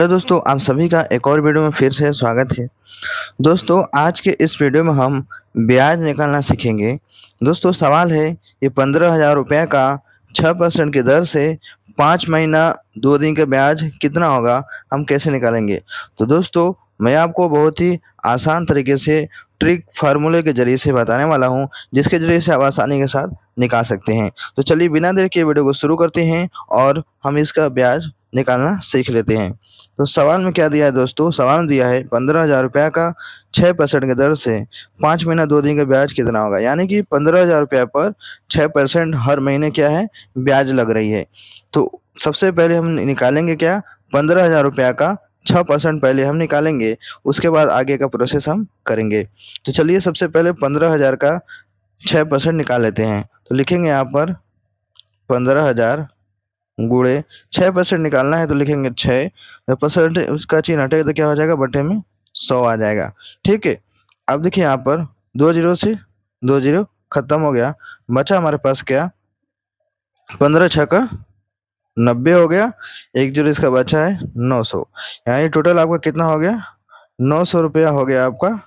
Hello दोस्तों, आप सभी का एक और वीडियो में फिर से स्वागत है। दोस्तों, आज के इस वीडियो में हम ब्याज निकालना सीखेंगे। दोस्तों, सवाल है ये 15,000 रुपये का 6% की दर से 5 महीना 2 दिन का ब्याज कितना होगा, हम कैसे निकालेंगे। तो दोस्तों, मैं आपको बहुत ही आसान तरीके से ट्रिक फार्मूले के ज़रिए से बताने वाला हूँ, जिसके ज़रिए से आप आसानी के साथ निकाल सकते हैं। तो चलिए बिना देर के वीडियो को शुरू करते हैं और हम इसका ब्याज निकालना सीख लेते हैं। तो सवाल में क्या दिया है दोस्तों, सवाल में दिया है 15,000 रुपये का 6% की दर से 5 महीना 2 दिन का ब्याज कितना होगा। यानी कि 15,000 रुपये पर 6% हर महीने क्या है, ब्याज लग रही है। तो सबसे पहले हम निकालेंगे क्या, 15,000 रुपये का 6% पहले हम निकालेंगे, उसके बाद आगे का प्रोसेस हम करेंगे। तो चलिए सबसे पहले 15,000 का 6% निकाल लेते हैं। तो लिखेंगे यहाँ पर 15,000 गुणे 6% निकालना है, तो लिखेंगे 6% उसका चिन्ह हटेगा तो क्या हो जाएगा, बटे में 100 आ जाएगा। ठीक है, अब देखिए यहाँ पर 2 जीरो से 2 जीरो खत्म हो गया, बचा हमारे पास क्या, 15 छः का 90 हो गया, 1 जीरो इसका बचा है 900। यानी टोटल आपका कितना हो गया, 900 रुपया हो गया आपका।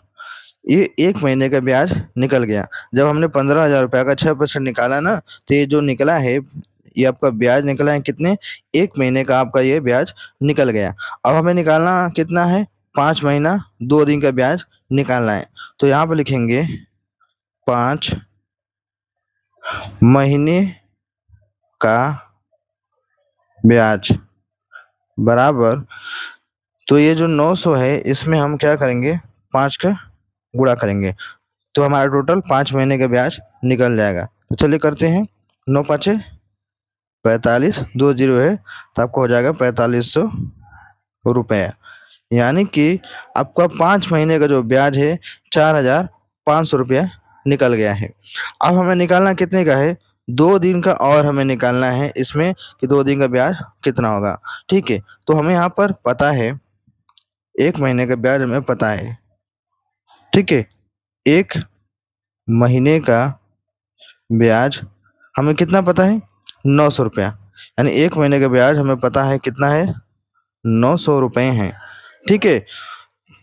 ये 1 महीने का ब्याज निकल गया। जब हमने 15,000 रुपये का 6% निकाला ना, तो ये जो निकला है, ये आपका ब्याज निकला है कितने, 1 महीने का आपका ये ब्याज निकल गया। अब हमें निकालना कितना है, 5 महीना 2 दिन का ब्याज निकालना है। तो यहाँ पे लिखेंगे 5 महीने का ब्याज बराबर, तो ये जो 900 है इसमें हम क्या करेंगे, 5 का गुणा करेंगे, तो हमारा टोटल 5 महीने का ब्याज निकल जाएगा। तो चलिए करते हैं, 9 पाँचे 45, 2 जीरो है तो आपको हो जाएगा 4500 रुपये। यानी कि आपका 5 महीने का जो ब्याज है 4,500 रुपया निकल गया है। अब हमें निकालना कितने का है, 2 दिन का, और हमें निकालना है इसमें कि 2 दिन का ब्याज कितना होगा। ठीक है, तो हमें यहाँ पर पता है 1 महीने का ब्याज हमें पता है। ठीक है, 1 महीने का ब्याज हमें कितना पता है, 900 रुपया। यानी 1 महीने का ब्याज हमें पता है कितना है, 900 रुपये हैं। ठीक है,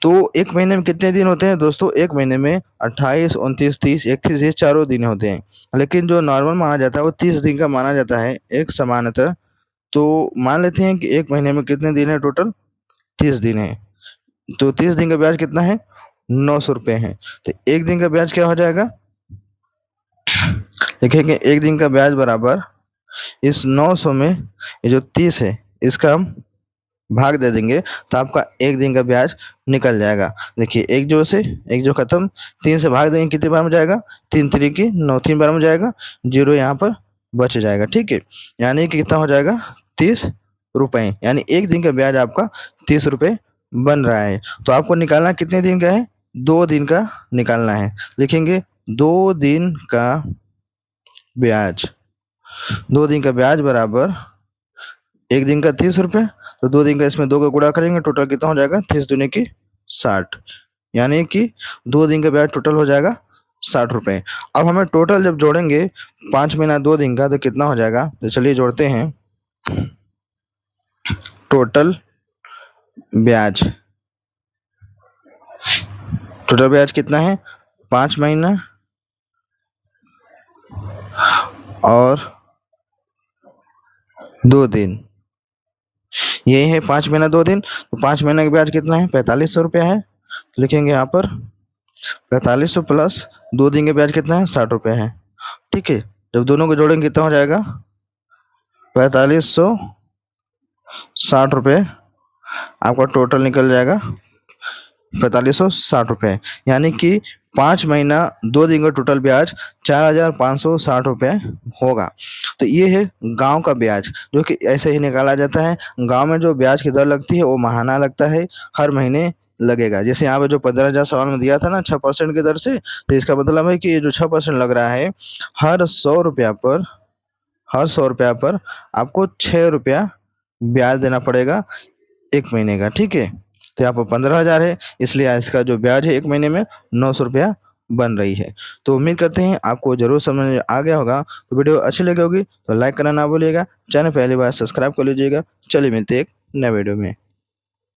तो 1 महीने में कितने दिन होते हैं दोस्तों, 1 महीने में 28, 29, 30, 31 ये चारों दिन होते हैं। लेकिन जो नॉर्मल माना जाता है वो 30 दिन का माना जाता है एक समानतः। तो मान लेते हैं कि 1 महीने में कितने दिन है, टोटल 30 दिन है। तो 30 दिन का ब्याज कितना है, 900 रुपये है। तो 1 दिन का ब्याज क्या हो जाएगा, देखेंगे 1 दिन का ब्याज बराबर इस 900 में ये जो 30 है इसका हम भाग दे देंगे, तो आपका 1 दिन का ब्याज निकल जाएगा। देखिए 1 जो से 1 जो खत्म, 3 से भाग देंगे कितनी बार में जाएगा, 3 3 9, 3 बार में जाएगा, जीरो यहाँ पर बच जाएगा। ठीक है, यानी कि कितना हो जाएगा, 30 रुपये। यानी 1 दिन का ब्याज आपका 30 रुपये बन रहा है। तो आपको निकालना कितने दिन का है, 2 दिन का निकालना है। लिखेंगे 2 दिन का ब्याज, 2 दिन का ब्याज बराबर 1 दिन का 30 रुपये, तो 2 दिन का इसमें 2 का गुणा करेंगे, टोटल कितना हो जाएगा, 30 दूनी की 60। यानी कि 2 दिन का ब्याज टोटल हो जाएगा 60 रुपये। अब हमें टोटल जब जोड़ेंगे 5 महीना 2 दिन का, तो कितना हो जाएगा, तो चलिए जोड़ते हैं। टोटल ब्याज, टोटल ब्याज कितना है, 5 महीना और 2 दिन, यही है 5 महीना 2 दिन। तो 5 महीने का ब्याज कितना है, 4500 रुपया है। लिखेंगे यहाँ पर 4500 प्लस 2 दिन का ब्याज कितना है, 60 रुपये है। ठीक है, जब दोनों को जोड़ेंगे कितना हो जाएगा, 4560 रुपये आपका टोटल निकल जाएगा, 4560 रुपये। यानी कि 5 महीना 2 दिन का टोटल ब्याज 4,560 रुपये होगा। तो ये है गांव का ब्याज, जो कि ऐसे ही निकाला जाता है। गांव में जो ब्याज की दर लगती है वो महाना लगता है, हर महीने लगेगा। जैसे यहाँ पे जो 15,000 सवाल में दिया था ना 6% की दर से, तो इसका मतलब है कि ये जो 6% लग रहा है, हर 100 रुपया पर, हर 100 रुपया पर आपको 6 रुपया ब्याज देना पड़ेगा 1 महीने का। ठीक है, तो यहाँ पर 15,000 है, इसलिए इसका जो ब्याज है 1 महीने में 900 रुपया बन रही है। तो उम्मीद करते हैं आपको जरूर समझ में आ गया होगा। तो वीडियो अच्छी लगी होगी तो लाइक करना ना भूलिएगा, चैनल पहली बार सब्सक्राइब कर लीजिएगा। चलिए मिलते हैं एक नए वीडियो में।